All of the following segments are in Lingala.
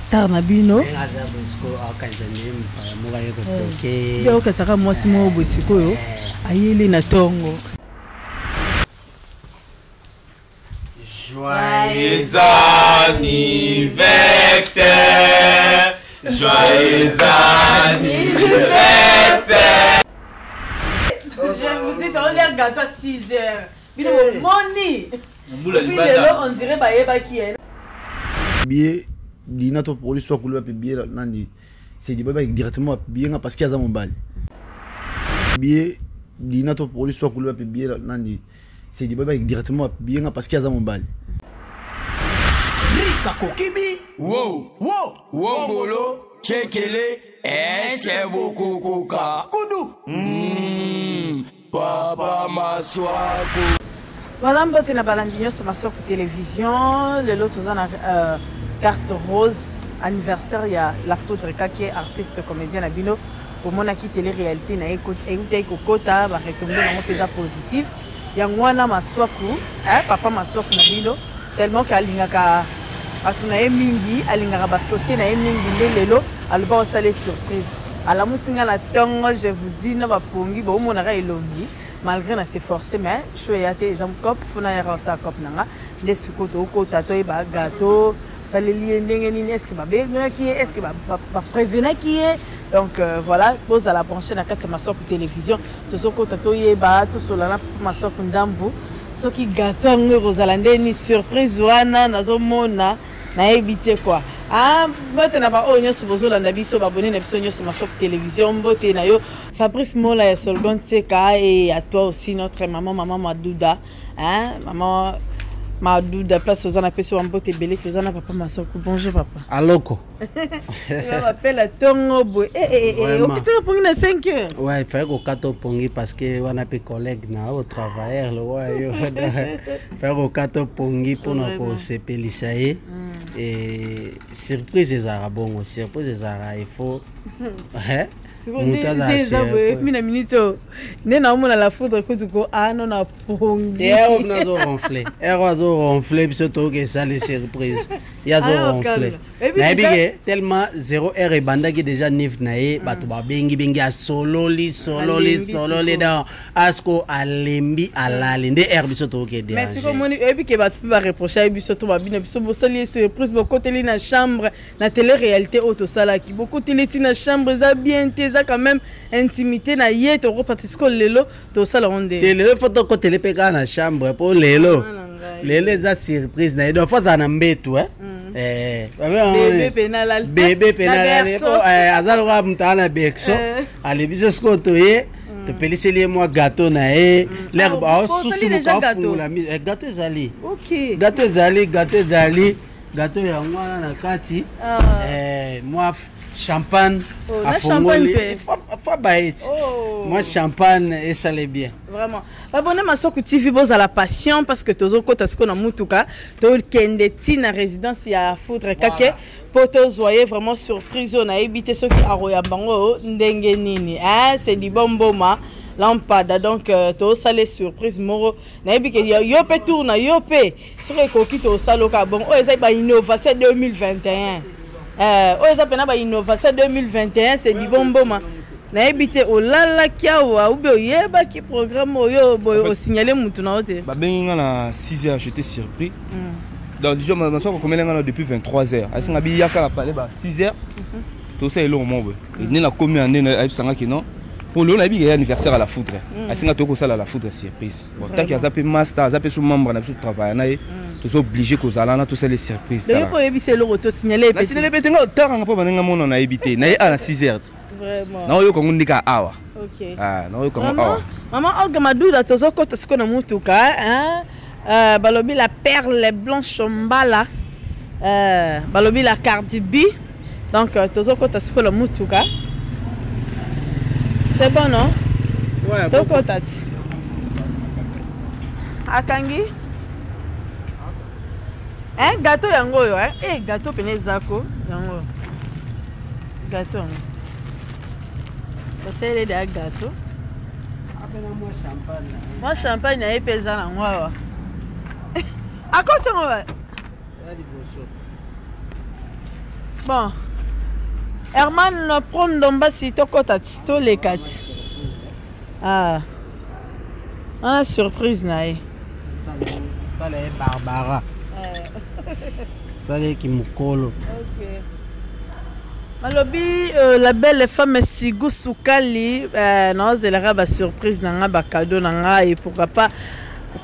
star na bino yo ka saka mwasi mo bosiko yo ayeli na tongo. Joyeux anniversaire, joyeux anniversaire. Je vous dis, on est gâteau à 6 heures. Money. On dirait Baïba qui est. Billet, dina to pour l'histoire que le billet nandi. C'est du baïba directement bien parce qu'il y a mon bal. Billet, dina to pour l'histoire que le billet nandi. C'est du baïba directement bien parce qu'il y a mon bal. Rika Kokibi, wow, wow, Wongolo, Chekele, c'est beaucoup Koka, Kudu, Papa Maswaku. Voilà, je suis balandinho sur ma soeur télévision. Le lot aux carte rose anniversaire. Il y a la foudre qui est artiste comédien à Bino. Pour mon acquis télé-réalité, il y a un kota, il y a un positif. Il y a un maswaku, papa maswaku na Bino. Tellement qu'il y a un mingi, il y a un associé, il y a un mingi, il y a une surprise. À la moussina la tongue, je vous dis, il y a un pongi, il y a un longi. Malgré na se forcer mais je suis allé à cop funa ya sa cop nanga les sukoto ko tato e ba gâteau ça les liens ndenge est-ce que ba benga qui est-ce que ba prévenir qui est donc voilà pose à la brancher na kati ma soeur télévision to soko tato e ba to solana ma soeur ndambu ce qui gâteau ngozalande ni surprise wana nazo mona na éviter quoi. Ah, bote na ba onyo subozola na biso ba bonne na biso nyo sur ma télévision bote na yo Fabrice Mola ya Solgon Tseka et à toi aussi notre maman Madouda hein maman Madouda place aux ana peso ambote belé tozana papa masoko bonjour papa aloko je m'appelle Tongo boy au petit pongi na 5 heures ouais il fallait qu'on kato pongi parce que on a des collègues na au travailleur le ouais yo faire au kato pongi pour nous se pélissayer et surprise des arabons surprise des arabes il faut hein mina minito nena omona la foudre ko tuko ano na pongi et on a ronflé biso to que ça les surprises ya zo ronflé na bige tellement 0 heure et banda qui déjà nif nae batu ba bengi a sololi dans asko alembi alali nde heure biso to que mais c'est comme on et puis que batu ba reprocher biso to ba bina biso bosali surprise beaucoup télé na chambre na télé réalité auto sala qui beaucoup télé na chambre za bien quand même intimité na yé to repartisco lelo to sala onde lelo photo ko télé peka na chambre pour lelo za surprise na do fois na mbetu bébé penalal azalo ka mtana bekso ale biso sko to ye to peliseli moi gâteau na e l'herbe a susu ka fungula gâteau ezali OK gâteau ezali gâteau ya mwana na kati moi champagne à fongoli moi champagne et ça l'est bien vraiment abonné ma soku TV boza la passion parce que tozo kota sko na mutuka to kende tina résidence ya foudre kake poto zoyer vraiment surprise on a évité ceux qui aroya bango ndenge nini c'est du bomboma lampada donc to salé surprise moro na ebike yo pe tourna yo pe soko koki to saloka bon o eza ba innovation 2021 ils appellent innovation 2021 c'est du bonbon na ebité olala kiawa ube oyeba ki programme oyo boyo signaler mutu na ote ba benga na 6h j'étais surpris donc déjà ma soeur comme elle depuis 23h asinga bi yaka la parler ba 6h tout ça est long mon et ni la commune en na absanga ki non pour le na bi anniversaire à la foudre asinga to ko sala la foudre surprise bon tant qu'il a zappé master zappé sous membre na travail na tous obligés que ça là tous ces surprises là. Le pour éviter le retour signaler. La signaler pété nga tard nga pas bana mon on a évité. Na à 6h. Vraiment. Na yo kongo ndika awa. OK. Ah, na yo kongo awa. Maman Olga Madouda tozo kota siko na mutuka hein. Balobi la perle blanche mbala. Balobi la Cardi B. Donc tozo kota siko na mutuka. C'est bon non? Ouais. Toko tati. Akangi gâteau yango yo gâteau pene zako yango gâteau c'est le gâteau apena moi champagne na epeza na ngwa akoti ngwa Bon. Herman prend Dombasi tokota to les quatre. Ah. On a surprise nae. Ça les Barbara. Ça les Kimukolo. OK. Malobi la belle femme Sigou Soukali non zelera ba surprise nanga ba cadeau nanga et pourquoi pas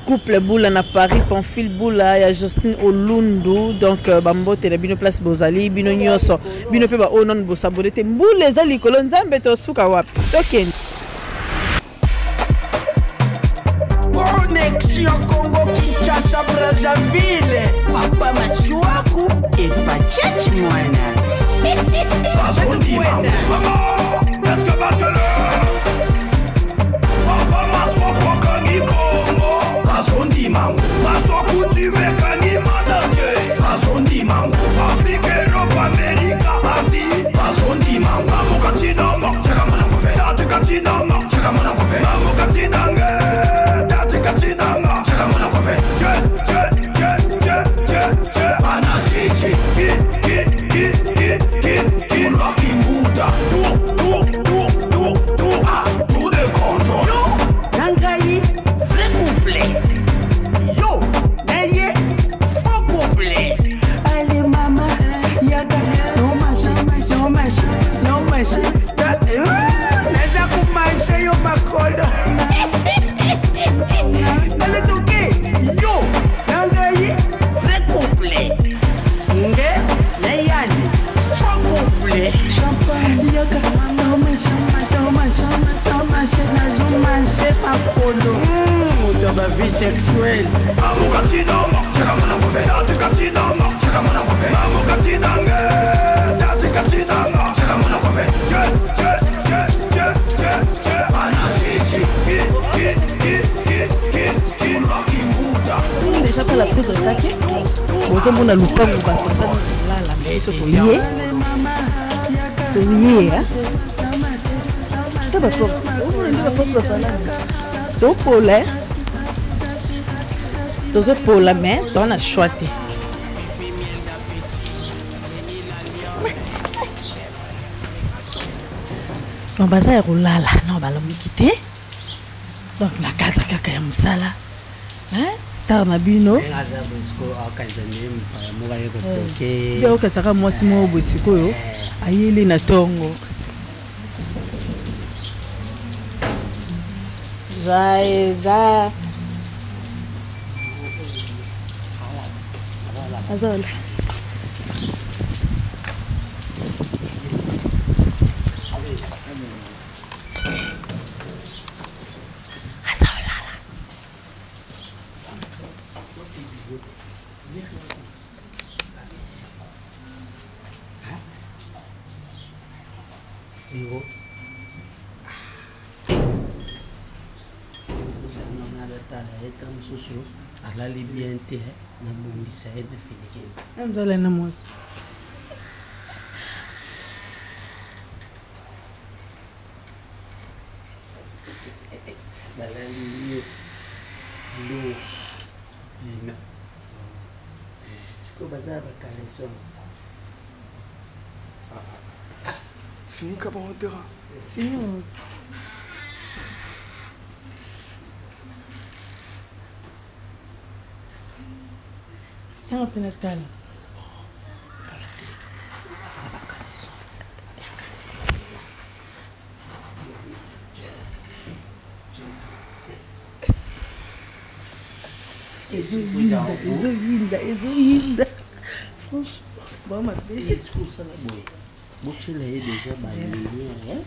couple boula na Paris Pamphile boula ya Justine Olundu donc bambote na bino place bozali bino nyoso bino pe ba onon bo sabonete mbule za likolo nzambe to suka wapi token Connexion Congo Kinshasa Brazzaville Papa Maswaku et Pachechi Mwana Bazondi Maman est-ce que batteur Papa Maswaku Kani Congo Bazondi Maman Maswaku tu veux Kani Madanje Bazondi Maman Afrique, Europe, Amérique, Asie Bazondi Maman Mukatinanga Chaka Mana Kofe Tate Katinanga Chaka Mana Kofe Mukatinanga Tate Katinanga Chaka Mana Kofe Ana Chichi Rocky Mouda Tour de contrôle Yo Nangayi vrai couplet Yo Naye faux couplet Allez mama Yaga No machi Naja kumaisha yo makodo Allez toke Yo Nangayi vrai couplet Nge Nayani faux couplet Champagne Yaga No machi de la vie sexuelle Amukatinanga Chakamana Kofe Tate Katinanga Chakamana Kofe Amukatinanga Tate Katinanga Chakamana Kofe Ana Chichi Rocky Mouda déjà pas la foudre kake bozo mona lupango ba ça là la biso to lié ça va pas to pole to zo pole mais on a choisi non baza ya rolala non balombi kité donc na cadre kaka ya musala hein star na bino yo kasaka mwasi mo bosiko yo ayeli na tongo Zaeza Azola la liberté na bongisa ete filike ndole na mosi balali lo bina siko baza bakaleson Fini ka bon terrain fini tiens un peu natal ezoyinda franchement bon ma belle eskusala boye botshela ye déjà balumière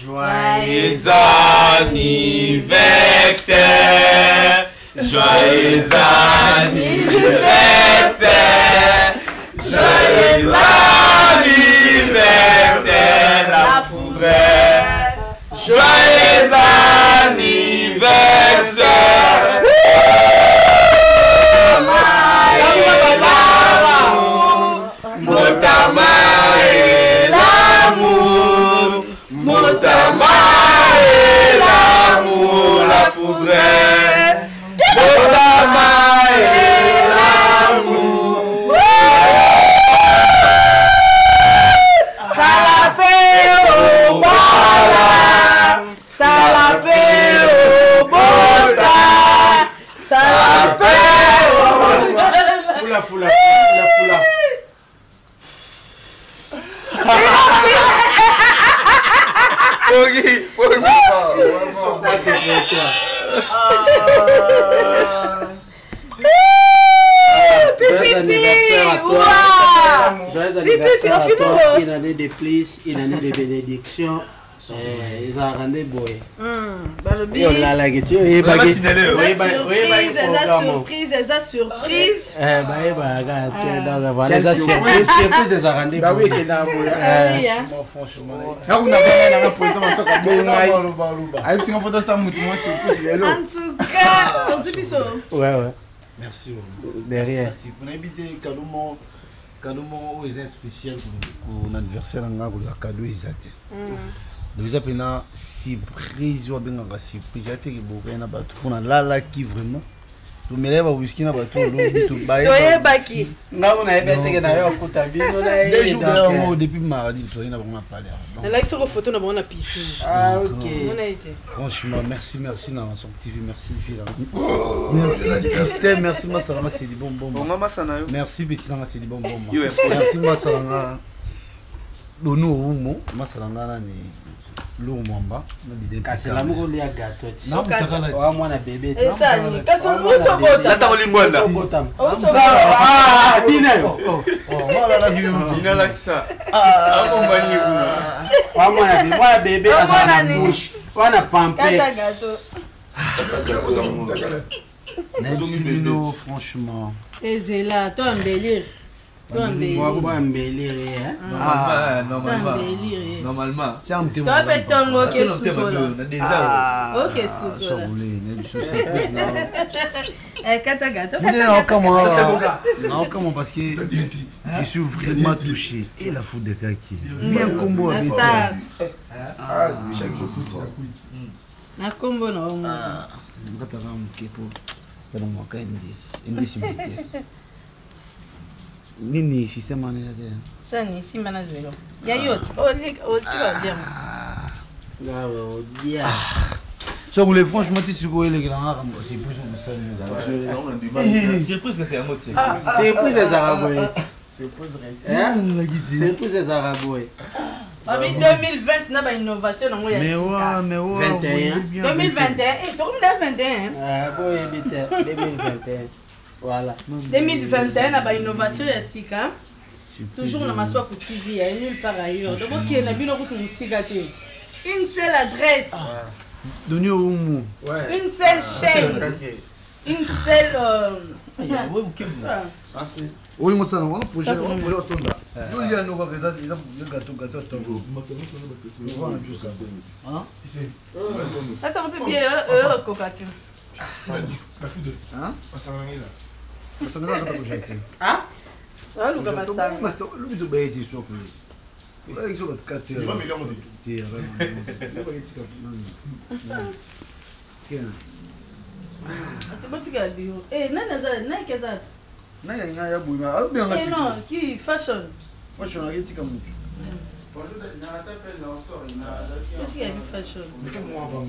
Joyeux anniversaire, joyeux anniversaire, joyeux anniversaire, la foudre, joyeux anniversaire. Motama et l'amour, Motama et l'amour, la foudre. Motama et l'amour. Ça la paix au bala, ça la paix au bota, ça la paix au Fula, fula. Ça c'est pour toi. Joyeux anniversaire à toi. Joyeux anniversaire à toi. Une année de plus, une année de bénédiction. Ils ont rendu boy. surprise. Merci. Derrière. Merci. Pour inviter cadeau spécial pour l'anniversaire, on a un cadeau exact. Donc ça peut être surprise ou bien une surprise. Il y a des gens qui ont la qui vraiment. Tu me lèves au whisky na bateau l'eau baki. Nga on a été na yo kutabino na deux jours depuis mardi tu na pas parler. La like sur photo na bona piscine. Ah OK. On a été. Franchement merci na son TV merci fille. Merci merci masala c'est du bon. Merci petit na c'est du bon. Merci masala. Dono umo masala na ni Lumamba, kasela moko lia gâteau. Non, wa mwana bébé. Esa ni kaso utobota. Lata olingwanda. Ah, dina yo. Voilà la vie. Dina lakisa. Akombani kuna. Wa mwana bébé azana bouche. Wana pampers. Merci franchement. Ezela, toi embellir. Normalement. Toi peut tongo ke sukola. OK sukola. Kata gato. Non, comment parce que je suis vraiment touché et la foudre de kaki. Bien combo avec chaque jour tout ça coûte. Na combo na omo. Ngata va mkepo. Bana mwaka indisi mite. Nini système ana ya tena? Sani simba na zwelo. Ya yote. O tika bien. Gawa dia. So vous les franchement tu suko ele granga comme c'est plus on ça. Surprise que c'est un mot c'est. Surprise des arabes. Surprise Surprise des arabes. Abi 2020 na ba innovation nango ya. Mais ouais. 2021. Eh, c'est comme 2021. Ah, bon, 2021. Voilà. 2021 na ba innovation ya sika. Toujours na maswa ku TV ya nulle part ailleurs. Donc qui na bino ku musika te. Une seule adresse. Doni Oumu. Une seule chaîne. Une seule Oui, moi ça on projet on peut autonda. Nous il y a nous va gâteau tongo. Hein? Attends un peu bien cocature. La foudre. Hein? Ça va là. Ça me donne pas jeter. Ah? Ah, Luca Massa. Mas le but de bailler sur que. Là ils sont 4. Il va me l'en dire. Tiens, non, qui fashion. Moi je suis en tika mutu. Qu'est-ce qu'il y a du fashion? Mais comme moi, on va me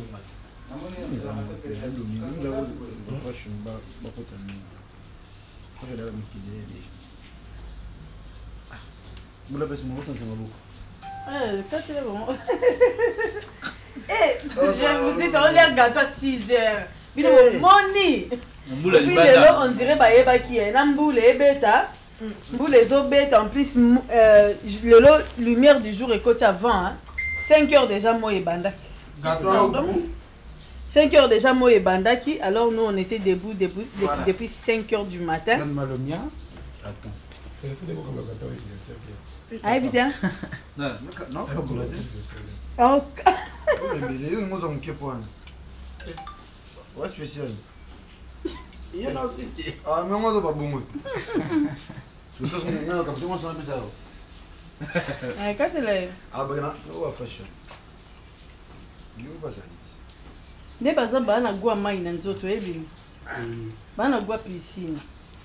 je vous dis, on est gâteau à 6 heures. Money. Depuis on dirait qu'il y a une boule et bêta. Boule et bêta en plus, le lumière du jour est côté avant. 5 heures déjà, moi et Banda. 5 heures déjà, moi et Bandaki. Alors nous, on était debout depuis 5 heures du matin. Attends. Il faut des mots comme le gâteau et Ah, évidemment. Non, pas pour la Oh. Ouais, spécial. Il y en a aussi. Ah, mais moi, c'est pas bon. C'est ça, c'est un peu moi, c'est un peu ça. Quand elle est. Ah, ben là, on va faire ça. Il va pas ça. Ne pas ça, bana gua mai na nzoto ebi. Bana gua piscine.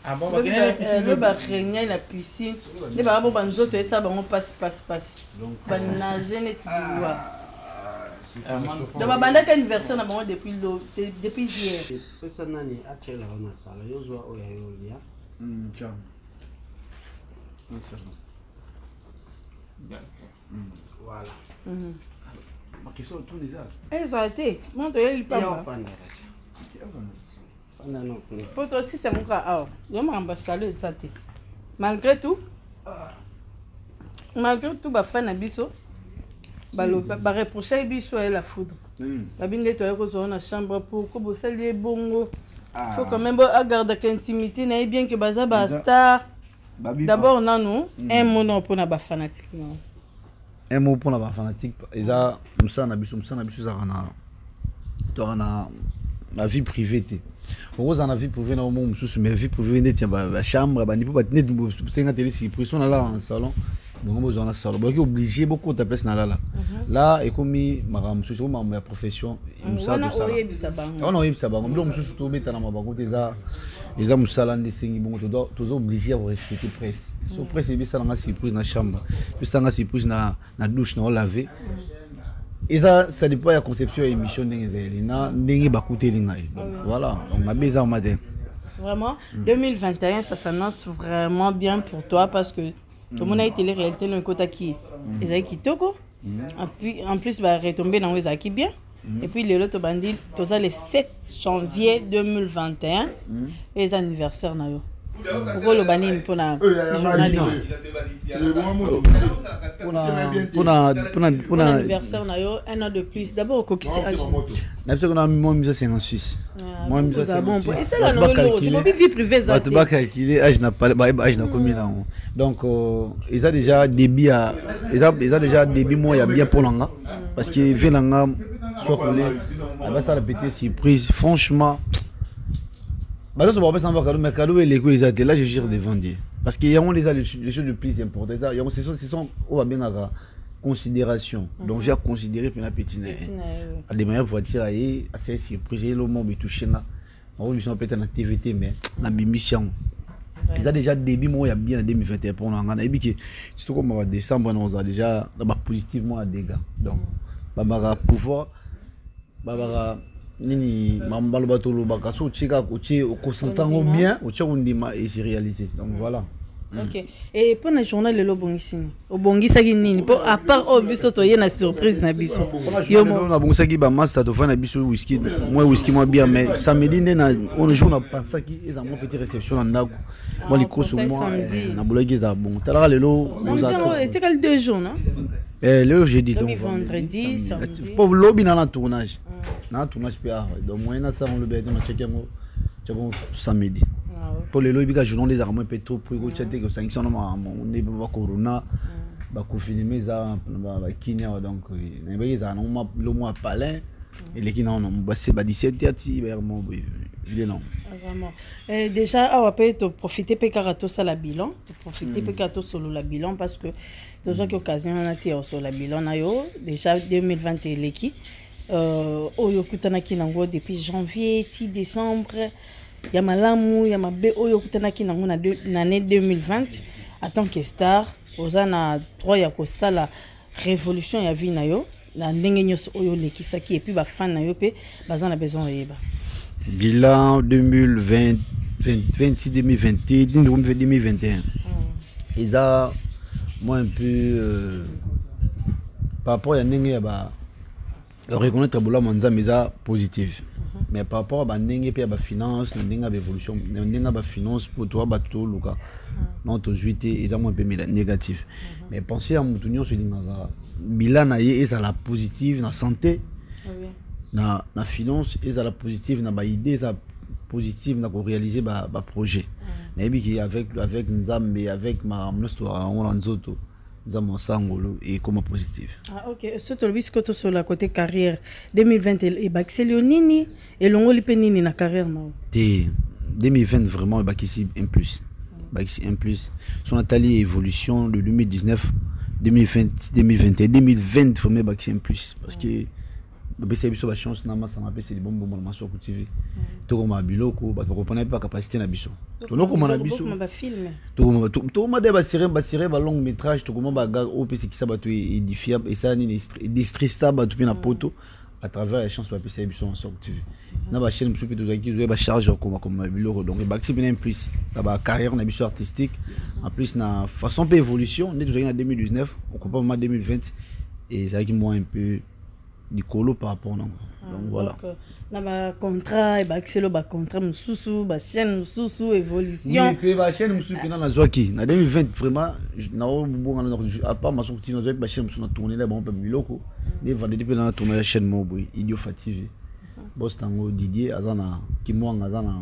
Ah bon, le ba régner la piscine. Ne ba bo banzoto esa ba on passe. Ba nager net diwa. Donc ba banda anniversaire na ba depuis hier. Pesa nani achela na sala yozwa oya yolia. Tiens. Non, c'est bon. Voilà. Ma question tous les arts. Eh, ça a été. Moi, tu es pas mal. Pour toi aussi, c'est mon cas. Ah, je m'en saluer ça. Malgré tout, bah fan abisso, bah reprocher abisso et la foudre. La bine toi dans la chambre pour que vous saliez bongo. Faut quand même garder l'intimité, n'est bien que baza basta. D'abord, non, un mot pour la fanatique. Un mot pour la fanatique. Ils ont la vie privée. Rose en a vie privée dans mon sous mais vie privée net la chambre ba ni pas net c'est une télé si pression là en salon donc besoin dans salon donc obligé beaucoup de place là et comme madame sous ma profession ça tout ça on a eu ça ba donc sous tout mettre dans ma banque ils ont musala ndesengi bon tous obligés à respecter presse so presse et ça na surprise na chambre puis ça na surprise na douche na laver. Et ça dépend de la conception de l'émission voilà, on a besoin de matin. Vraiment, 2021, ça s'annonce vraiment bien pour toi parce que tout le monde a été les réalités dans le côté qui est qui toko. En plus, va retomber dans les acquis bien. Et puis, le lot bandit, tout ça le 7 janvier 2021, les anniversaires. Pourquoi le banni pour la journal pour l'anniversaire, un an de plus. D'abord, au coquille. Moi, je suis en Suisse. Moi, je suis en Suisse. Et c'est là, vie privée. Tu vas calculer, âge n'a pas combien. Donc, ils ont déjà débit à. Ils ont déjà débit, moi, il y a bien pour l'anga. Parce que Vélanga, soit collé, ça répéter surprise. Franchement. Bah là, ça va pas s'en va, mais cadeau et les coups, là, je gère devant Dieu. Parce qu'il y a déjà les choses les plus importantes. Ce sont, on va bien avoir considération donc via considérer pour la petite à des meilleures voitures et assez surprise le monde touché là on lui sont peut-être na TVT mais na bimission ils a déjà début moi il y a bien en 2021 pour nous on a dit que surtout comme en décembre on a déjà positivement à dégâts donc babara pouvoir babara nini mambalo batolo bakaso chika koche okosantango bien oche ondima et se réaliser donc voilà. Ok. Et pour le journal le Lobongisini. Au Bongisaki nini. À part au biso to yena surprise na biso. Yo mo na Bongisaki ba master to fa na biso whisky. Moi whisky moi bien mais samedi na on jour na pensa ki ils ont mon petite réception na ndako. Moi li koso moi na bolagi za bon. Tala lelo nous attend. C'est quel 2 jours non? Le jeudi donc vendredi samedi. Pour lobby na la tournage. Na tournage pia donc moi na ça on le bête na checker mo samedi. Pour les lobbies, je n'ai pas de trop pour que les sanctions ne soient pas corona, confinement, Kenya, donc ils ont le mois palais et les Kenya ont 17 évidemment. Déjà, on peut profiter de ça la bilan, profiter de solo la bilan parce que dans une occasion on a été sur la bilan déjà 2020 l'équipe depuis janvier, décembre. Ya malamu ya mabe oyo kutanaki nango na l'année 2020 en tant que star oza na droit ya kosala révolution ya vie na yo na ndenge nyos oyo lekisaki et puis ba fan na yo pe baza na besoin yeba bilan 2020 26 2020 2021 ils moi un peu par rapport à ndenge ya ba reconnaître bola manza meza positive. Mais par rapport à la finance, la évolution, la finance pour toi, non, ils ont un peu négatif. Mais pensez à mon union sur le bilan, ils ont la positive, la santé, la finance, ils ont la positive, la idée, la positive, la réaliser le projet. Mais avec Nzambe, avec ma histoire, on a un sangolo et comme positif. Ah ok, surtout le sur la côté carrière 2020 et Baxelionini et l'ongoli penini na carrière non. 2020 vraiment Baxi un plus. Baxi un plus. Son Nathalie évolution de 2019 2020 2021 2020 formé Baxi un plus parce que c'est une chance na ma ça m'appelle c'est des bons moments sur TV. Tout comme biloko ba reprendre pas capacité na biso. To no comme na biso. To ma débat série ba long métrage to comme ba gars OP c'est qui ça ba to édifiable et ça ni distrista ba to na poto à travers les chances ba c'est biso sur TV. Na ba chaîne musu pe to qui jouer ba charge comme biloko donc ba qui vient plus ba carrière na biso artistique en plus na façon peu évolution né toujours en 2019 on comprend ma 2020 et ça qui moi un peu du colo par rapport non donc voilà na ba contrat et ba xelo ba contrat mususu ba chaîne mususu évolution oui ba chaîne mususu na zwaki na 2020 vraiment na bonga na à part ma sortie na zwaki ba chaîne mususu na tourner là bon peu biloko les vendredi pe na tourner la chaîne moboy idiot fatigué boss tango Didier azana kimwanga azana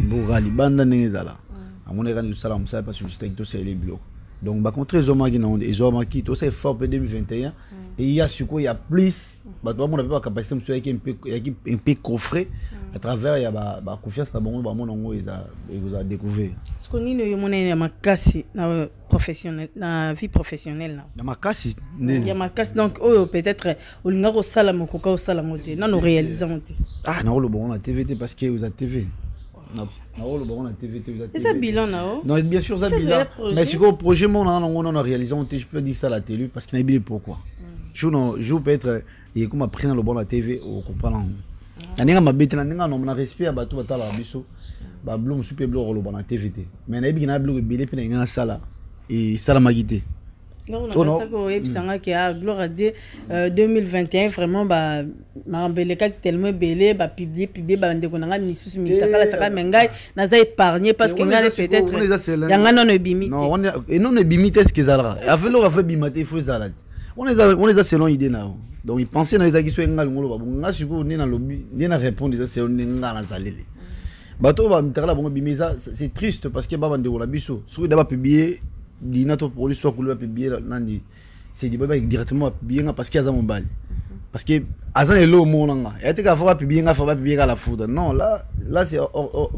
mboga libanda nezala amone kan sala musala parce que c'était tout c'est les biloko donc ba contre Zomaki na onde Zomaki tout c'est fort pour 2021 et il y a suko il y a plus ba toi mon pas capacité monsieur qui un peu coffré à travers il y a ba confiance na bon ba mon ngo ils vous a découvert ce qu'on ni yo monene makasi na professionnel na vie professionnelle na makasi il y a makasi donc oh peut-être olinga ko sala mokoka ko sala moté na no réaliser moté ah na le bon na TVT parce que vous a TV na le bon na TVT vous a TV c'est ça bilan là non bien sûr ça bilan mais c'est quoi projet mon on a réalisé on je peux dire ça à la télé parce qu'il n'a pas pourquoi je peux être et comme après le bon la TV on comprend aninga mabete na ninga na respect ba to batala biso ba blum super blog le bon la TVT mais na bi na blog belé pe na sala et sala magité non on a ça ko ebisanga ki a gloire à Dieu 2021 vraiment ba marambele ka tellement belé ba publier ba ndeko na nga misusu mitakala taka mengai na za épargner parce que ngale peut-être yanga non ebimi non on et non ebimi est-ce que zalra avec le fait bimate il faut zala on les a selon idée na donc ils pensaient na ezaki so ngal ngolo ba nga siko ni na lobby ni na répondre ça c'est nga na zalele bato ba mitakala bongo bimeza c'est triste parce que ba ndeko na biso so d'abord publier dinato pour lui soit couleur publier nandi c'est dit ba directement publier parce qu'il y a mon bal parce que azan est lo monanga et te ka fa publier à la foudre non là c'est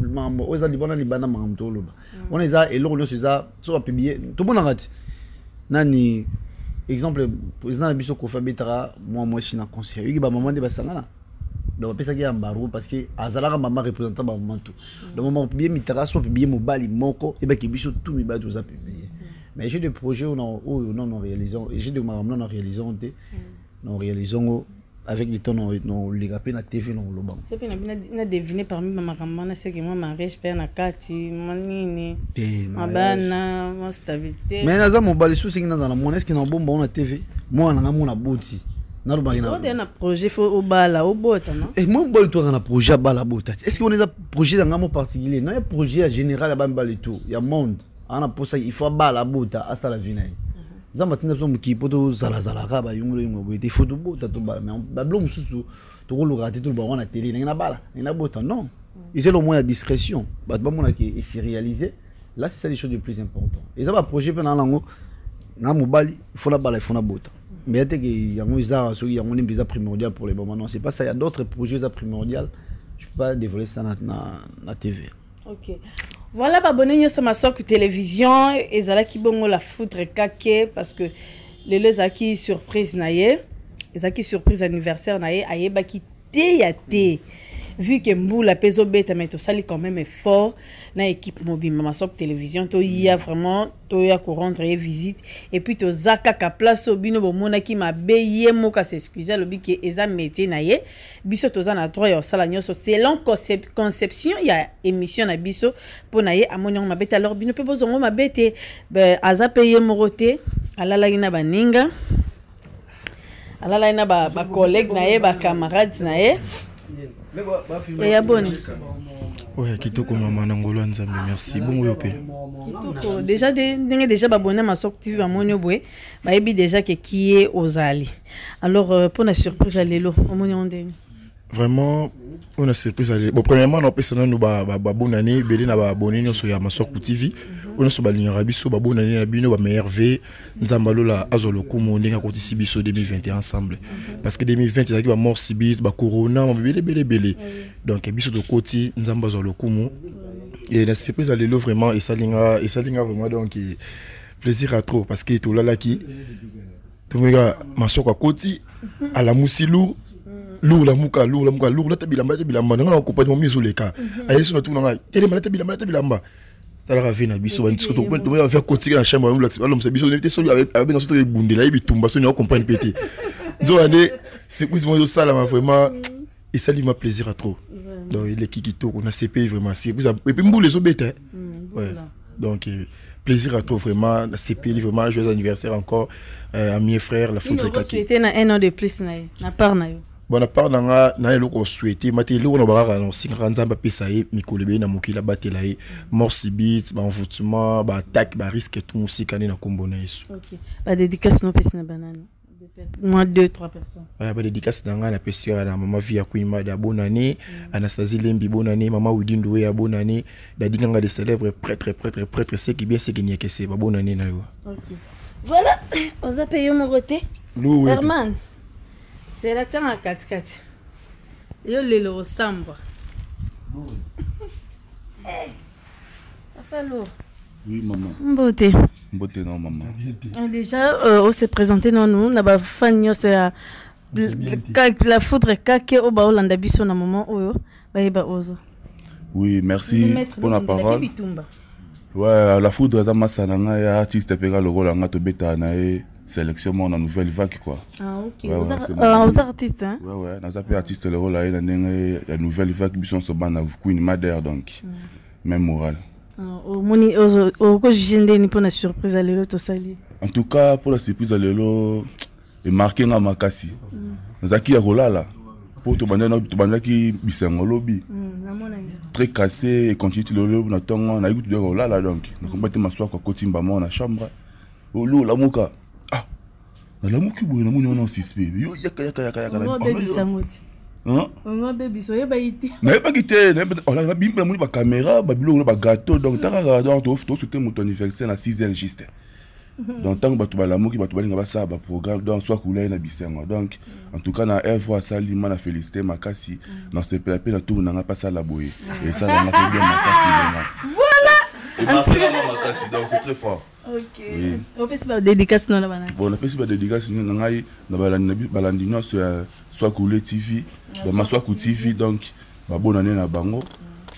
mambo oza libana libana mamto loba on est là et lo c'est ça so publier tout le monde arrête nani exemple président na biso Kofa Betara moi si na conseil yi ba maman de basangana donc pesa ki ambaru parce que azalaka maman représentant ba maman tout donc maman bien mitara so bien mobali moko et ba ki biso tout mi ba tout ça publier mais j'ai des projets non réalisons et j'ai des maman non réalisons avec les temps non les rappels na TV non loban c'est bien na deviner parmi ma maman c'est que moi mariage père na kati manini mabana ma stabilité mais naza mobali sous singa na mon est-ce que na bomba na TV moi na mona boti na loba na on a projet faut au bala au bota non et moi mboli toi na projet bala bota est-ce qu'on a projet dans un particulier non un projet général à bambali tout il y a monde ana posa il faut bala bota à ça la vie na zamba tina so mukipo to zala ka ba yungu boete photo bota to bala mais bablo mususu to ko lokati to ba na télé na bala na bota non ils ont au moins la discrétion ba mona qui est réalisé là c'est ça les choses les plus importantes et ça va projet pendant lango na mobali il faut la bala il faut na bota mais il y a un visa primordial pour les moments non c'est pas ça il y a d'autres projets primordiaux je peux pas dévoiler ça na TV. OK. Voilà, abonnez-vous sur ma soeur télévision et zala ki bongo la foutre kake parce que les aki surprise naie, les aki surprise anniversaire naie aye ba ki te ya te. Vu que Mboula peso beta mais tout ça quand même est fort na équipe mobile ma soeur télévision to y a vraiment to ya ko rendre visite et puis to zaka ka place au bino bomona ki mabeye moka s'excuser lobi ki eza métier naie biso to za na droit ya sala nyoso selon conception ya émission na biso po naie amoni on mabeta alors bino pe bozongo mabete aza payer morote alala ina baninga alala ina ba collègue naie ba camarades naie. Et abonné. Ouais, kitoko maman nangolo nzambe merci. Bon yope. Kitoko déjà abonné ma sortie va monyo boé. Ba ebi déjà que qui est aux ali. Alors pour la surprise à lelo, au monyo ndé. Vraiment on a surprise à bon premièrement on peut nous ba bonne année belé na ba abonné no so ya Masoko TV. On so ba lignera biso ba bonne année na bino ba merveille nzambalo la azolo kumo ndinga ko tisi biso 2021 ensemble parce que 2020 il y a ba mort sibit ba corona ba belé donc biso to koti nzamba azolo kumo et la surprise à l'élo vraiment et ça linga vraiment donc plaisir à trop parce que tout là qui tout le gars Masoko à koti à la moussi lourd la muka la tabilamba nga accompagnement mieux sur les cas ayi so na tout nga tele malata bilamba ça la vie na biso ba discuter to peut faire continuer la chambre alors c'est biso n'était solo avec dans ce truc bundela et tumba so ne comprendre pété zo ane c'est plus moi ça là vraiment et ça lui m'a plaisir à trop donc il est kikito on a CP vraiment c'est et puis mbou les obètes ouais donc plaisir à toi vraiment la CP vraiment joyeux anniversaire encore à mes frères la foudre kaki c'était na un an de plus na part na yo. Bon à part na eloko souhaité maté eloko na ba annoncer nzamba pesa ye mikolebe na mokila batela ye mort sibit ba envoûtement ba attaque ba risque tout musika na kombo na yesu. OK. Ba dédicace no pesa na banane. Moi 2-3 personnes. Ba dédicace na nga na pesa na mama via Queen da bonne année, Anastasie Lembi bonne année, mama Widindo ya bonne année, da dinga des célèbres prêtre c'est qui bien c'est qui n'y que c'est ba bonne année na yo. OK. Voilà, on a payé mon côté. Herman. C'est la tête à 4-4. Yo le ressemble. Papa lourd. Oui maman. Beauté non maman. Déjà on s'est présenté non nous na ba fan yo c'est la foudre kake au ba Hollanda biso na moment oyo ba ba oza. Oui, merci pour la parole. Ouais, la foudre dans ma sananga ya artiste pega le rôle nga to beta na sélection mon nouvelle vague quoi. Ah OK. Vous artiste hein. Ouais, na zapi artiste le rôle là ndenge ya nouvelle vague bison so bana Queen Mother donc. Même moral. Au moni au ko jende ni pour la surprise à lelo to sali. En tout cas pour la surprise à lelo et marqué nga makasi. Nazaki ya rolala. Pour to banda ki bisengo lobi. Très cassé et continue le lobe na tongo na yutu de rolala donc. Na combattre ma soir ko kotimba mo na chambre. Olo la muka. La muki boye na moni on suspect. Yo yaka. On baby sangoti. Hein? On baby so yeba iti. Na yeba kité, na bimba moni ba caméra, ba bilo ba gâteau donc tara donc to souhaiter mon anniversaire na 6h juste. Donc tant que batu ba la muki batu ba linga ba ça ba programme donc soit couleur na bisengo. Donc en tout cas na air fois ça lima na féliciter makasi. Na se plaper na tout na pas ça la boye. Et ça na bien makasi. Voilà. Et ma frère m'a cassé, donc c'est très fort. Ok. On peut se dédicace non là-bas. Bon, on peut se dédicace non là, balandino soit coulé TV, ma soit coulé TV donc ma bonne année na bango.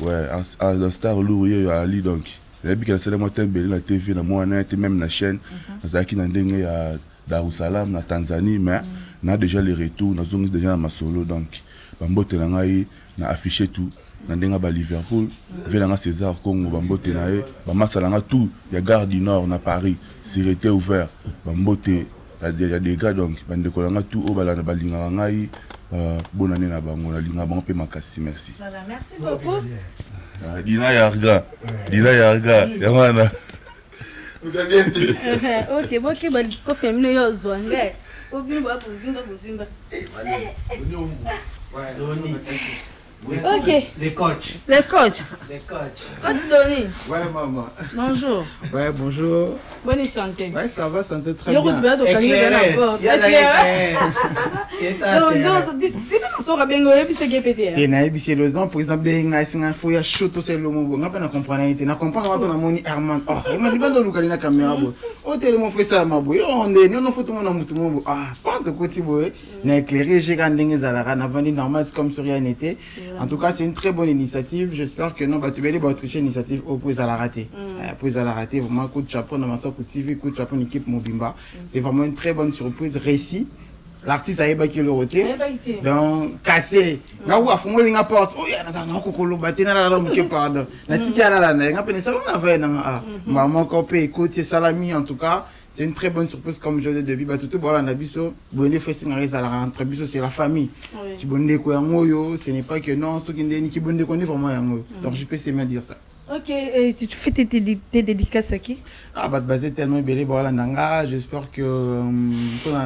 Ouais, à la star lourd Ali donc. Et puis qu'elle s'est moi tembelé la TV na moi na était même la chaîne. Ça qui na ndenge à Dar es Salaam na Tanzanie mais na déjà les retours, na zone déjà ma solo donc. Bambote na ngai na affiché tout. Nandenga ba Liverpool, Velanga César Congo, Bambote nae, Bamasalanga tout, il y a Gare du Nord na Paris, sécurité ouvert, Bambote, il y a des gars donc, Bandekolanga tout, au balana balinga ngai, bonne année na bango, na linga bango pe makasi, merci. Voilà, merci beaucoup. Dina Yarga, Yamana. Ok, bon, ok, bon, kofi amino yo zwange. Obimba, bovimba. Ok. Les coachs. Les coachs. Coach Donny. Ouais, maman. Bonjour. Ouais, bonjour. Bonne santé. Ouais, ça va, santé très bien. Éclairé. Par exemple, il faut y shooter sur le mot. On n'a pas compris. On comprend quand on a mon Herman. Oh, il m'a dit pas de local na caméra. Oh, tellement fait ça ma boy. On est, on faut tout le monde mon. Ah, pas de côté boy. Na éclairé, j'ai gagné Zalara, na vendu normal comme sur rien n'était. En tout cas, c'est une très bonne initiative. J'espère que non, tu vas aller votre initiative au plus à la rater. Plus à la rater, vraiment coup de chapeau dans ma soeur TV, coup de chapeau équipe Mobimba. C'est vraiment une très bonne surprise. Récit. L'artiste a ébaqué le roté. Donc, cassé. Là où a fumé l'inga porte. Oh, il y a un cocolo batté dans la langue, pardon. La tique à la langue. On a ça, on avait un. Maman, copé, écoute, c'est salami en tout cas. C'est une très bonne surprise comme je l'ai dit depuis. Tout le monde a vu ça. Bonne fête, c'est la famille. Tu bonne quoi ce n'est pas que non, ceux qui ne bonne quoi vraiment. Donc je peux seulement dire ça. Ok, et tu fais tes dédicaces à qui? Ah, bah, basé tellement belé, voilà, Nanga. J'espère que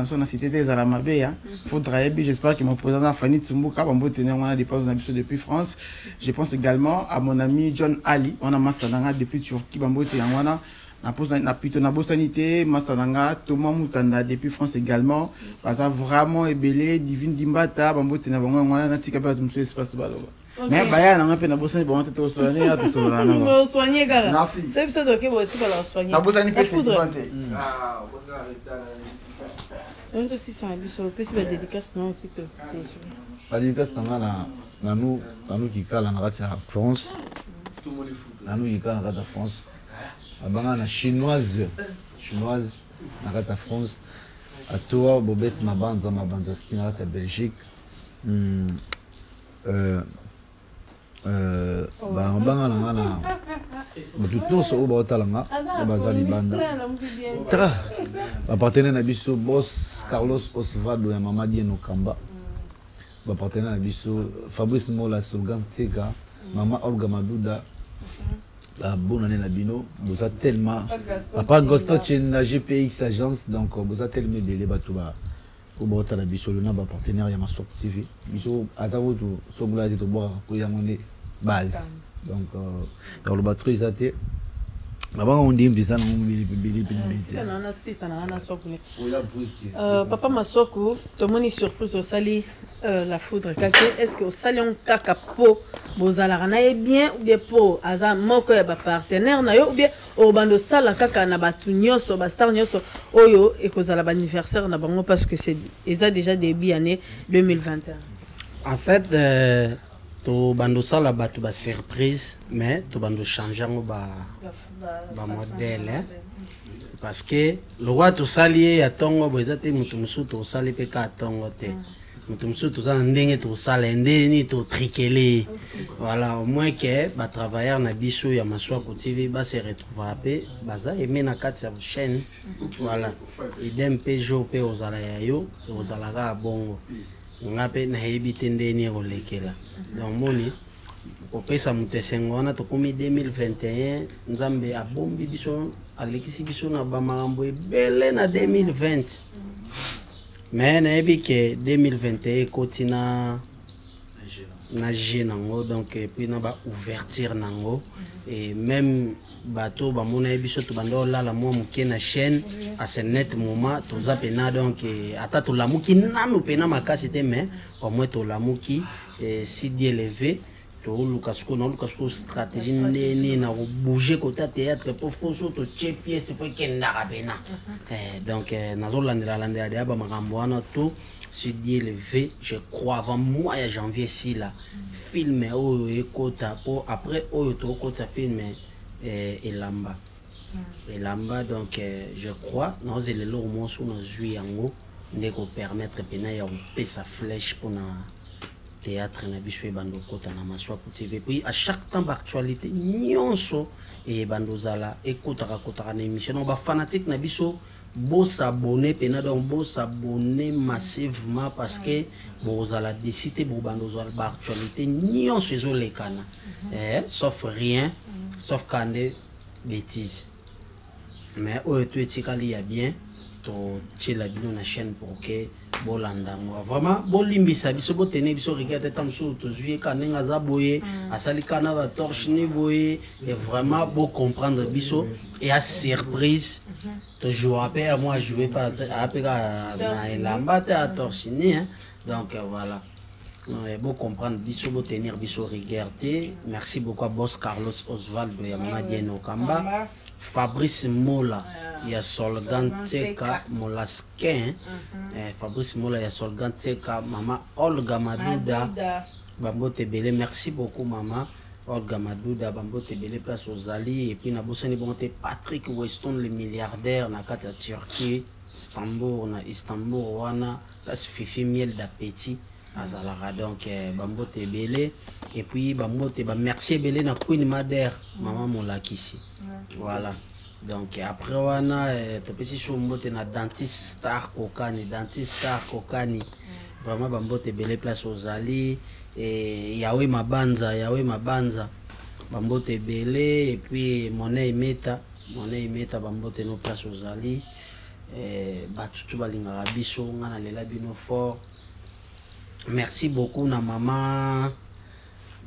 son cité des Alamabé, faudra aider. J'espère que mon président Fanny Tsumbuka, on va tenir des pauses depuis France. Je pense également à mon ami John Ali, on a Mastananga depuis Turquie, on va na plutôt na bosanité Mastananga Thomas Mutanda depuis France également parce que vraiment ébélé divine dimbata bambote na bango na tika ba tumso espace balo mais baya na pe na bosanité bon te soigner à te soigner bon soigner gara merci c'est ça donc bon tu vas la soigner na bosanité c'est dibanté ah on va si ça biso pesi ba dédicace non plutôt la dédicace na nous qui kala na France na nous qui kala na France abanga chinoise na kata France à toi Bobet mabanza ski na kata Belgique abanga na tout so ba talanga bazali banda tra appartenant na biso boss Carlos Osvaldo ya Mamadi Nokamba ba partenaire na biso Fabrice Mola Solgan Tega Mama Olga Maduda. La bonne année Nabino, vous avez tellement. Papa Gosto, tu es une GPX agence, donc vous avez tellement de l'ébatouba. Vous avez la biso, le naba partenaire, il y a ma soeur TV. Biso, à ta route, sur le bois, pour y avoir base. Donc, dans le bateau, ils étaient. Avant on dit que ça papa Masoko, tout le monde est surprise au sali la foudre. Est-ce que au sali on kaka po bozalana est bien ou bien po aza moko ya ba partenaire na yo ou bien au bando sala kaka na batu nyoso ba star nyoso oyo et kozala ba anniversaire na bango parce que c'est déjà début année 2021. En fait to bando sala batu ba surprise mais to bando changer ba modèle parce que le roi to sali ya tongo bozate mutu musu to sali pe ka tongo te mutu musu to sala ndenge to sala ndeni to trikele voilà au moins que ba travailleur na biso ya Maswako TV ba se retrouver pe baza aimer na kati ya chaîne voilà idem pe jo pe ozala ya yo ozala ga bongo ngape na hebite ndeni rolekela donc moni opesa mutesengo wana tokomi 2021 nzambe abombi biso alekisi biso na bamakambo ebele na 2020 mais nayebi ke 2021 ekoti na jeu nango donc puis na ba ouverture nango et même bato bamona biso to bando lala mo moke na chaîne à ce net moment toza pena donc ata to lamuki nanu pena makasi te mais au moins to lamuki si Dieu levé Lucas stratégie nene na bouger côté théâtre pour faut to tche pièce faut kenda kabena. Donc nazolandela ya ba makambo wana tout se Dieu le veut, je crois avant mois de janvier si là film oyo ekota po après oyo to kota film elamba. Elamba donc je crois nous le lomo sur nos juillet ndeko permettre pena ya sa flèche pour na théâtre na biso e bando kota na Maswaku TV puis à chaque temps d'actualité nyonso e bando zala ekotaka kotaka na émission ba fanatique na biso bo s'abonner pena donc bo s'abonner massivement parce que bo zala décider bo bando zala ba actualité nyonso ezo lekana sauf rien sauf quand des bêtises mais oyo tu etikali ya bien to tchela bino na chaîne pour que bolanda moi vraiment bolimbisa biso botene biso regarder tam so to juillet kanenga za boye asali kana va torche ni boye et vraiment beau comprendre biso et à surprise to jouer après moi jouer pas après na elamba ta torche ni donc voilà beau comprendre biso beau tenir biso regarder merci beaucoup à boss Carlos Osvaldo ya Madieno Kamba Fabrice Mola ya Solganteka Molaskin Fabrice Mola ya Solganteka Mama Olga Madouda Bambote Belé merci beaucoup Mama Olga Madouda Bambote Belé place aux Ali et puis na bosani bonté Patrick Weston le milliardaire na kati ya Turquie Istanbul wana place Fifi Miel d'appétit azalara donc Bambote Belé et puis Bambote merci Belé na Queen Madère Maman Molakisi voilà donc après wana to pesi chombote na dentiste star kokani vraiment Bambote Belé place aux Ali et yawe mabanza Bambote Belé et puis Monet Meta Bambote no place aux Ali batutu balinga biso ngana lela bino fort. Merci beaucoup na maman.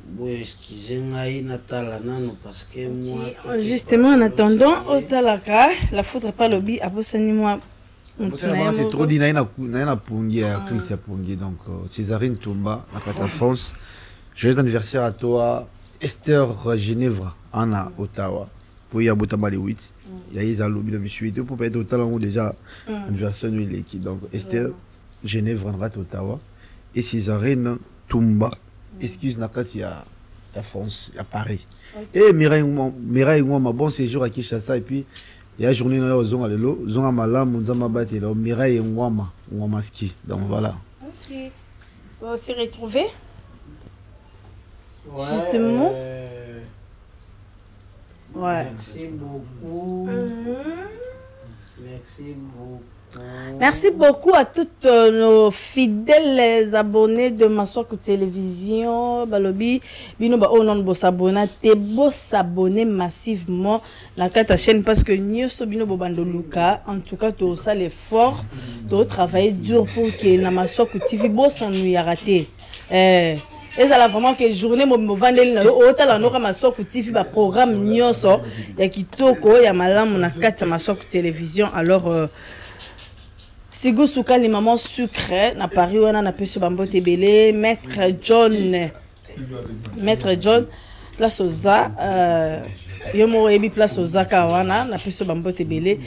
Bon, excusez-moi, Natala Nano, parce que moi. Justement, en attendant, Otalaka, la faute pas lobby, à Bossani, moi. C'est trop dit, naina pungi, Clintia pungi, donc Césarine Toumba, la France. Joyeux anniversaire à toi, Esther Genèvre, Anna, Ottawa. Pour y avoir les 8. Il y a Isa lobby, le monsieur, pour pas être au talent déjà, anniversaire, nous, il est qui. Donc, Esther Genèvre, Ottawa. Et Césarine Toumba, excuse Nakati à France, à Paris. Et Mireille Ngoma, bon séjour à Kinshasa. Et puis, il y a une journée dans Zonga Lelo, Zonga Malam, Mounzama Bate, Mireille Ngoma, Ngoma Ski. Donc voilà. Ok. On s'est retrouvés. Justement. Ouais. Merci beaucoup. Merci beaucoup. Merci beaucoup à toutes nos fidèles abonnés de Maswaku Télévision. Balobi, bino ba onon bo s'abonner, te bo s'abonner massivement la carte chaîne parce que nous so bino bo bando Luka. En tout cas, tout ça l'effort, tout travailler dur pour que na Maswaku TV bo s'ennuie raté. Et ça là vraiment que journée mo vandeli na ota la noka Maswaku TV ba programme nyonso ya kitoko ya malamu na carte Maswaku Télévision. Alors Sigou Souka les mamans sucré na Paris on a pu sur Bambote Belé Maître John place Oza yomo ebi place Oza kawana na pu sur Bambote Belé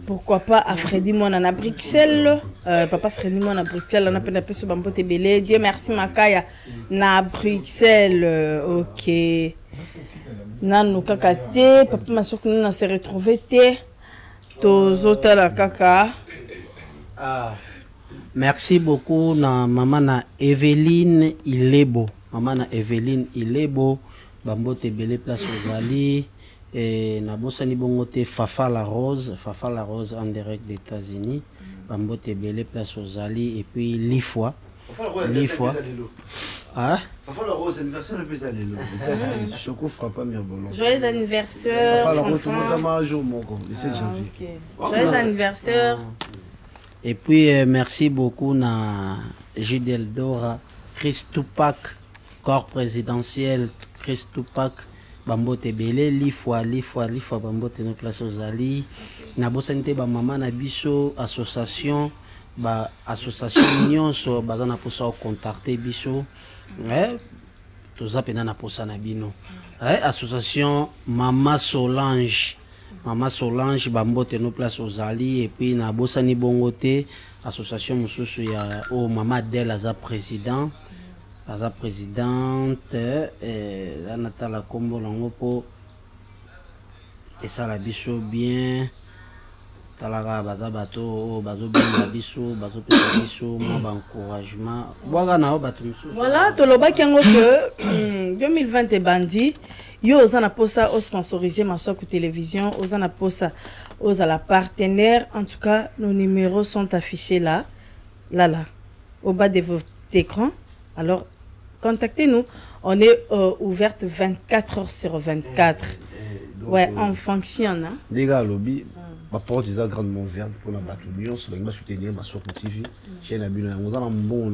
pourquoi pas à Freddy Mona na Bruxelles papa Freddy Mona na Bruxelles on a pu sur Bambote Belé Dieu merci Makaya na Bruxelles OK nanu kakate papa Maswaku na se retrouver te tozota la kaka. Merci beaucoup na maman na Evelyne Ilebo. Maman na Evelyne Ilebo, Bambote Belé place aux Ali et na bosani bongote Fafa la Rose en direct des États-Unis. Bambote Belé place aux Ali et puis Lifwa. Ah Fafa la Rose anniversaire le plus à l'élo. Choco fera pas mirobolant. Joyeux anniversaire. Fafa la Rose tout le monde jour mon con, le 16 janvier. Joyeux anniversaire. Et puis merci beaucoup na Judel Dora, Christoupak, corps présidentiel, Christoupak, Bambote Belé, Lifwa, Bambote no place aux Ali, na bosante ba maman na biso association, ba association nyonso bazana pour ça contacter biso. toza pena na posa na bino. Association Mama Solange bambote no place ozali et puis na bosani bongote association mususu ya Mama Adèle aza présidente Natala Kombo lango po esala biso bien talaka baza bato bazobenga biso bazopesa biso mwa encouragement bwaga nao bato misusu. Voilà tolobaki yango que 2020 ebandi yo oza na posa o sponsoriser Maswaku télévision oza na posa oza la partenaire. En tout cas nos numéros sont affichés là au bas de votre écran. Alors contactez-nous, on est ouverte 24 heures sur 24. Ouais, on fonctionne. Hein? Les gars, lobby, ma porte est grandement ouverte pour la battre. Nous sommes soutenir Maswaku TV. Chez la Bino, on a un bon.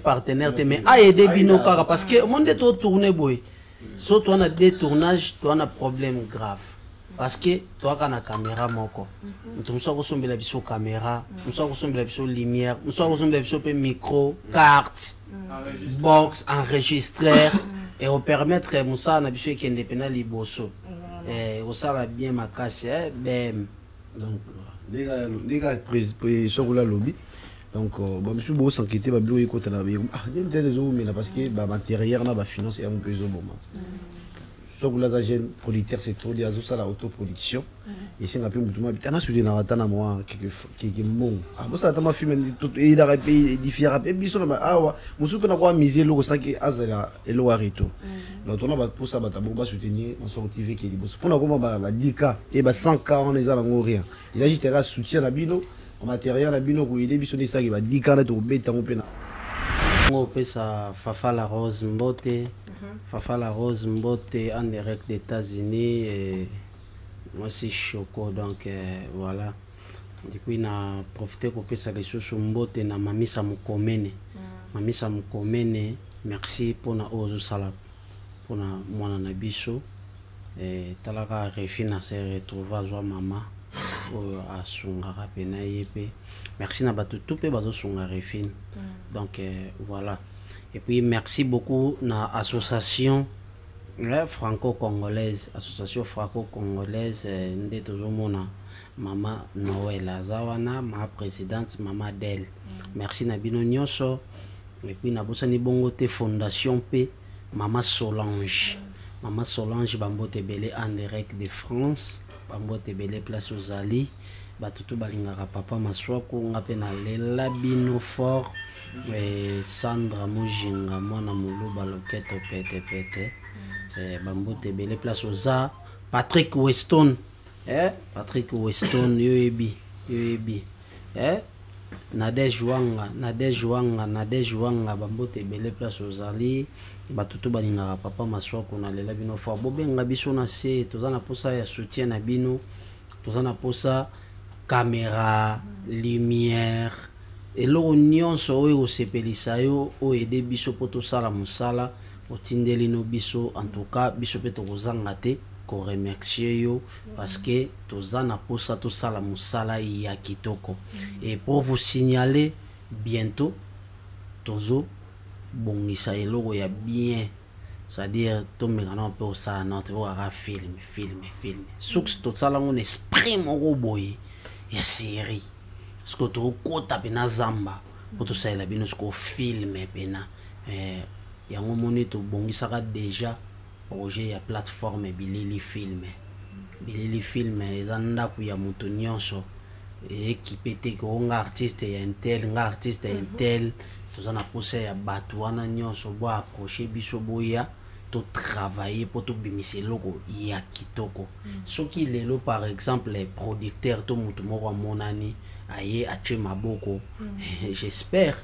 Partenaire, mais aider Bino parce que mon de tourner boy. So toi na des tournages, toi na problème grave. Parce que toi quand na caméra moko. Nous sommes ressemblés la biso caméra, nous sommes ressemblés la biso lumière, nous sommes ressemblés la biso micro, carte, box, enregistreur et on permettre Moussa na biso qui indépendant liboso. Et on ça bien ma casse ben donc les gars sur la lobby. Donc je suis beau s'inquiéter ba bilo écoute na mais parce que ba matériel na ba finance et un peu au moment. Sur la jeune producteur c'est trop dia ça la autoproduction et c'est un peu mutuellement bitana sur na ratana moi quelque bon ah ça t'a ma film tout il a pays différent et biso na awa musu pe na kwa miser lo ça qui azala et lo arito donc on va pour ça ba ba soutenir on Maswaku TV qui liboso pour na comment ba 10K et ba 100K on est à rien il a juste soutien na bino matériel na bino ko aider biso de ça qui va 10K na to beta mo pena on peut ça Fafa la Rose Mbote en direct des États-Unis et moi c'est Choco donc voilà du coup il a profité pour faire ça les choses Mbote na Mamisa Mukomene merci pour na ozo sala pour na mwana na biso et talaka refina se retrouver joie maman à Sungara pena yepe merci na bato tout pe bazo Sungara refine donc voilà et puis merci beaucoup na association franco-congolaise nde tozomona Mama Noël azawana ma présidente Mama Adèle merci na bino nyonso et puis na bosani bongo te fondation P Mama Solange bambote belé en direct de France bambote belé place aux Ali batutu balingaka papa Maswaku ngape na lela bino fort et Sandra Mujinga mwana muluba loketo pete bambote belé place aux A Patrick Weston yoebi Nadej Wanga bambote belé place aux Ali batutu balingaka papa Maswaku na lela bino fort bobenga biso na se tozana posa ya soutien na bino tozana posa caméra lumière et l'onyonso oyo osepelisa yo o aider biso po tosala musala otindeli no biso en tout cas biso pe tokozanga te ko remercier yo parce que tozana posa tosala musala ya kitoko et pour vous signaler bientôt tozo bongisa eloko ya bien c'est-à-dire tomeka na pe osala notre ora film soks tosala mon esprit moko boye ya série ce que tu kota pena zamba pour tout ça la bino ce filme pena yango moni to bongisaka déjà projet ya plateforme bilili film ezanda ku ya moto nyonso équipe te ko nga artiste ya intel tozana posa ya bato wana nyonso bo approcher biso boya to travailler pour to bimisa eloko ya kitoko soki lelo par exemple les producteurs to mutu moko monani aye ache maboko j'espère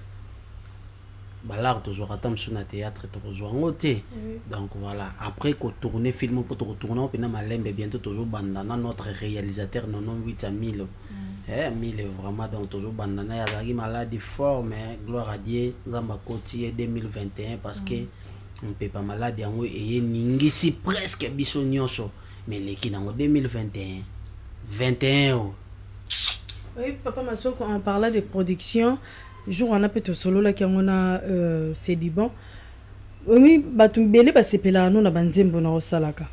balar toujours attendre sur na théâtre to kozwango te donc voilà après ko tourner film pour to retourner pena malembe bientôt toujours bandana notre réalisateur 98000 1000 vraiment donc toujours bandana ya zaki maladie fort mais gloire à Dieu nzamba koti 2021 parce que on peut pas malade yango et ningisi presque biso nyonso mais leki nango 2021 Oui, papa Maswaku, on parlait de production. jour on a peut-être solo là qui on a c'est du bon oui batumbele ba sepela no na banzembo na osalaka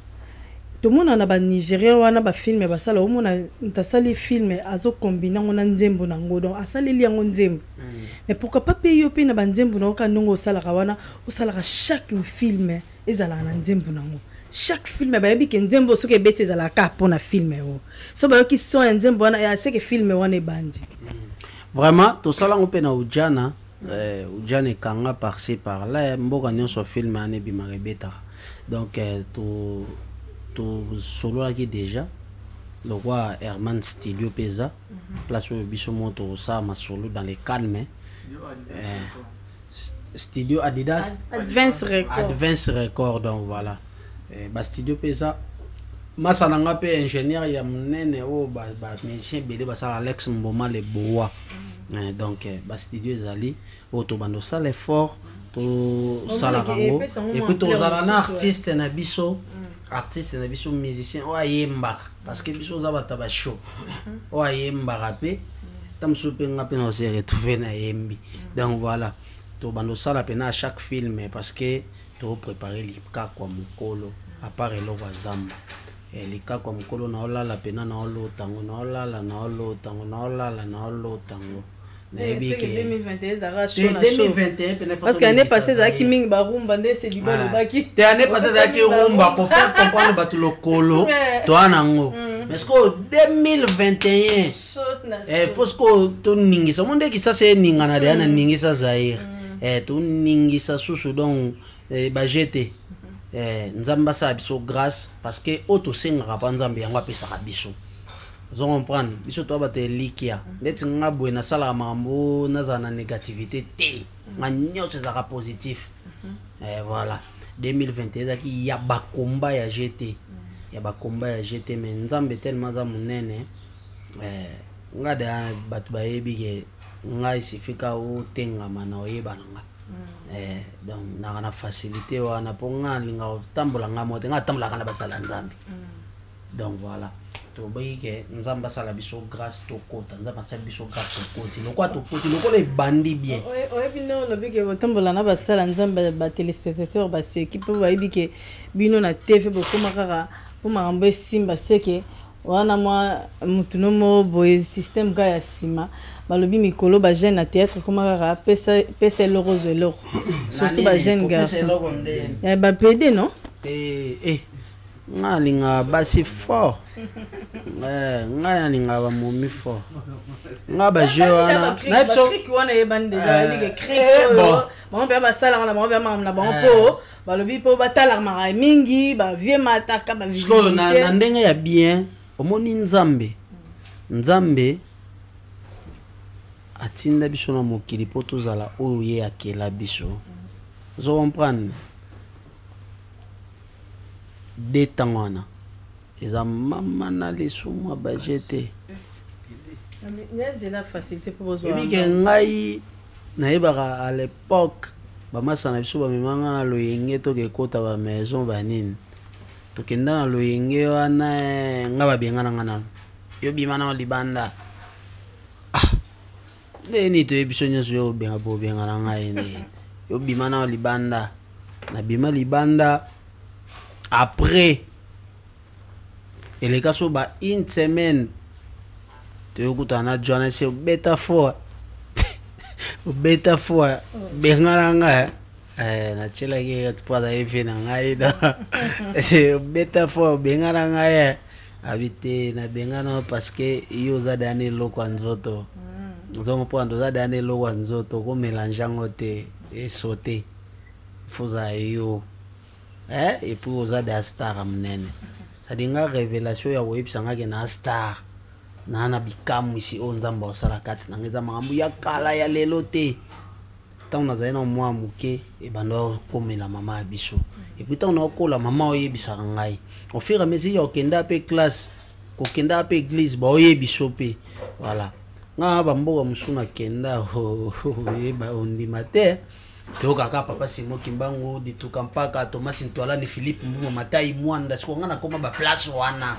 tout le monde na ba Nigeria wana ba film ba sala o mona ntasali film azo combiner ngona nzembo na ngodo asali liango nzembo mais pourquoi pas payer pe na banzembo na okandongo osalaka wana osalaka chaque film ezala na nzembo na ngo chaque film ba yebi ke nzembo soke bete ezala ka pona film o so ba yoki so nzembo wana ya seke film wana e bandi vraiment to sala ngope na ujana ujana kanga par-ci par-là mboka nyonso film ane bimarebeta donc to solo là qui déjà le roi Herman Studio Pesa place au biso moto ça ma solo dans les calmes Studio Adidas Advance Record donc voilà ba Studio Pesa masa nanga pe ingénieur ya munene o ba musicien belé ba ça Alex Mboma le boa donc ba studio ezali auto bando ça l'effort to sala rango et puis to zala na artiste na biso musicien o ayemba parce que biso za bata ba show o ayemba rapé tam soupe ngape na se retrouver na yembi donc voilà to bando sala pena à chaque film parce que to préparer lika kwa mukolo à part le wazamba lika kwa mukolo na olala pena na olo tango na olala na olo tango na olala na olo tango. C'est 2021 parce que l'année passée ça qui ming ba rumba ndé c'est du bon le baki te année passée ça qui rumba pour faire comprendre ba tout le colo toi nango mais ce que 2021 faut ce que to ningi ça monde qui ça c'est ninga na de na ningi ça zaire to ningi ça susu donc ba jeté nzamba sa biso grâce parce que auto singa pa nzambe yango apesa biso vous comprenez biso to ba te likia ndeti ngabwe na sala mambo na za na négativité te manyo c'est ça positif voilà 2021 za ki ya bakomba ya GT mais nzambe tellement za munene ngada batu ba yebi ke ngai sifika o tenga mana oyeba nanga donc na facilité wana ponga linga tambola ngamo te ngatambola kana basala nzambe donc voilà to boyike nzamba sala biso grâce to kota nzamba sala biso grâce to koti lokwa to koti lokole bandi bien bino no bike tambola na basala nzamba ba téléspectateurs ba se équipe ba bike bino na TV bokoma kaka po makambo simba seke wana mwa mutuno mo boy système ga ya sima balobi mikolo ba jeune na théâtre koma kaka pesa l'euro surtout ba jeune garçon ya ba PD non nga linga basi fort nga linga ba momi fort nga ba jeu wana na biso wana yebande déjà bige créer bon ba basala wana bon ba mamna bon po balobi po batala mara mingi ba vie mataka ba visibilité na ndenge ya bien omoni nzambe atinda biso na mokili po tozala oyo ye akela biso zo comprendre détangwana eza mama na lesumwa bajete la facilité pour vous ngai nayebaka à l'époque bamasa na biso bamemanga na loyenge tokekota ba maison banini tokenda na loyenge wana nga babengana nga nano yo bima na libanda ndeni toyebi biso nyonso yo bobengana ngai ne yo bima na libanda na bima libanda. Après, et les cas sont une semaine, tu écoutes un adjoint, c'est bêta foi, bengalanga, na chela qui tu peux aller faire n'angaïda, c'est bêta foi, bengalanga, habiter na bengano parce que ils ont donné l'eau quand zoto, ils ont pris deux donné l'eau quand zoto, comme mélangeant côté et sauter, faut ailler. Et puis aux des stars amnene ça dinga révélation ya websanga ke na star na na bikamu ici on nzamba osala kati na ngeza makambo ya kala ya lelo te tant na zaina mwa muke e bando komela mama biso et puis tant na okola mama oyebisa ngai au fur et à mesure okenda pe classe kokenda pe église ba oyebiso pe voilà nga bamboka musuna kenda ba ondima te Toka papa Simo Kimbangu di tukampaka Thomas Ntwala ni Philippe Mbumo Matai Mwanda siko ngana koma ba place wana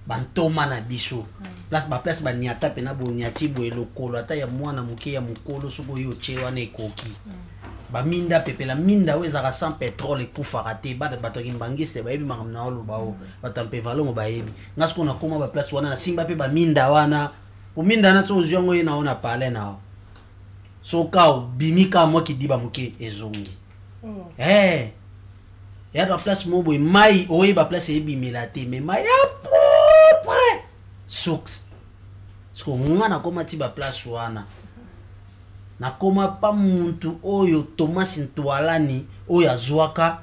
bantoma na biso place ba place ba niata pena bo niati bo elokolo ata ya mwana muke ya mukolo soko yo chewa na ekoki ba minda pepela minda wezaka sans pétrole ekufaka te bata bato kimbangiste bayebi makambo na oloba o batampe valongo bayebi ngasko na koma ba place wana na simba pe ba minda wana o minda na so oziongo ye na ona pale na so kao bimika mo kidiba muke ezongi ya ta place mo boy mai oye ba place yebi milate mais mai après suks sko ngana koma ti ba place wana na koma pa muntu oyo Thomas Ntwalani oyo azwaka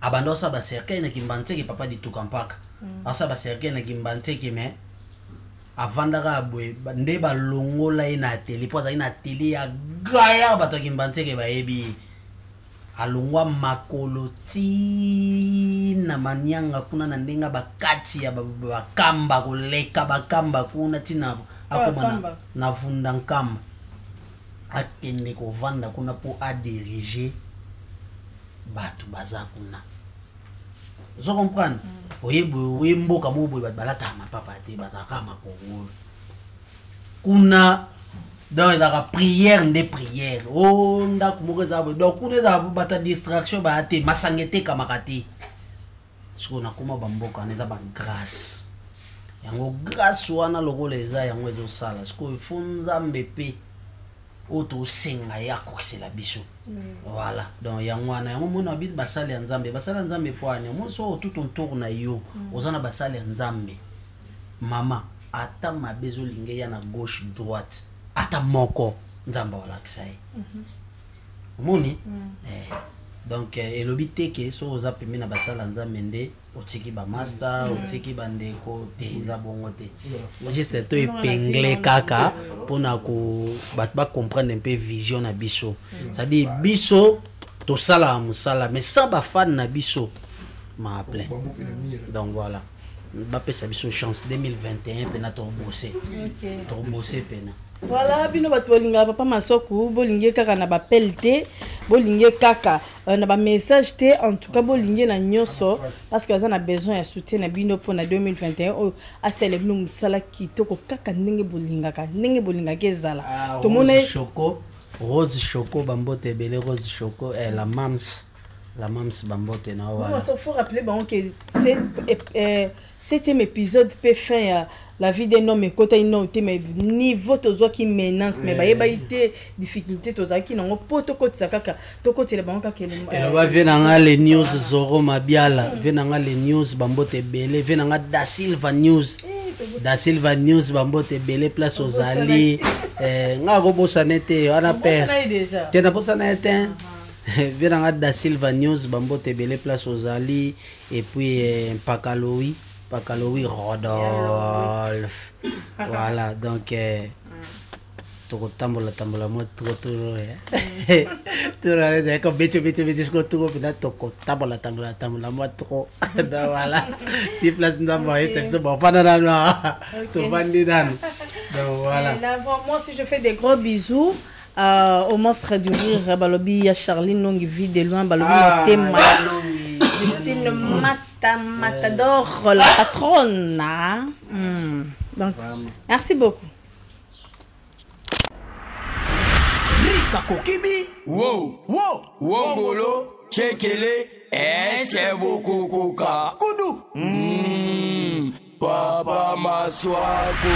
abandosa ba cercle na kimbanteke papa di tukampaka asa ba cercle na kimbanteke mais avandaka boy nde ba longola ina télé poza ina télé ya gaya bato kimbanteke ba yebi alongwa makolo ti na manyanga kuna na ndenga bakati ya bakamba koleka bakamba kuna tina akoma na vunda nkamba akende kovanda kuna po a diriger batu baza kuna zo comprendre oye mboka mo boy balata mapapa te bazaka makongolo kuna dans la prière des prières oh ndako moko zabo donc kuna za bata distraction ba te masangete kamakati siko na kuma bamboka neza ba grâce yango grâce wana lokola eza yango ezo sala siko ifunza mbepe auto singa yako kisela biso voilà donc yango wana yango mona bit basali ya nzambe poani mo so tout on tourne yo ozana basali ya nzambe mama ata mabezo linge ya na gauche droite ata moko nzamba wala kisai moni donc elobi teke so oza pemi na basala nzambe nde otiki ba master otiki bandeko te eza bongo te juste to epengle kaka pona ko ba comprendre un peu vision na biso ça dit biso to sala musala mais sans ba fan na biso ma appelé donc voilà ba pesa biso chance 2021 pena to bosser pena. Voilà, bino bato bolinga papa Masoku bolinge kaka na ba pelte bolinge kaka na ba message te en tout cas bolinge na nyonso parce que ça a besoin de soutien na bino pour na 2021 o asele bino musala kitoko kaka ndenge bolinga kezala to mona rose choco bambote belé rose choco la mams bambote na voilà. Il faut rappeler bon que c'est septième épisode peut faire la vie d'un homme côté noté mais niveau tozo qui menace mais ba ité difficulté toza qui non poto côté sakaka to côté le banka que elle va venir les news Zoro Mabiala venir les news bambote belé venir da Silva news bambote belé place aux alliés nga go bosanete on appelle tena bosanete venir da Silva news bambote belé place aux alliés et puis Pakaloui Rodolphe. Voilà, donc toko tambola mo trop c'est comme becho disco tout pina toko tambola mo trop voilà ti place ndambo c'est ça bon pas dans to bandi dan donc voilà moi si je fais des gros bisous au monstre du rire balobi ya Charline longue vie de loin balobi tema Justine Matador, la patronne. Donc, merci beaucoup. Rika Kokibi, wow, Wongolo, Chekele, c'est beaucoup Kudu. Papa Maswaku.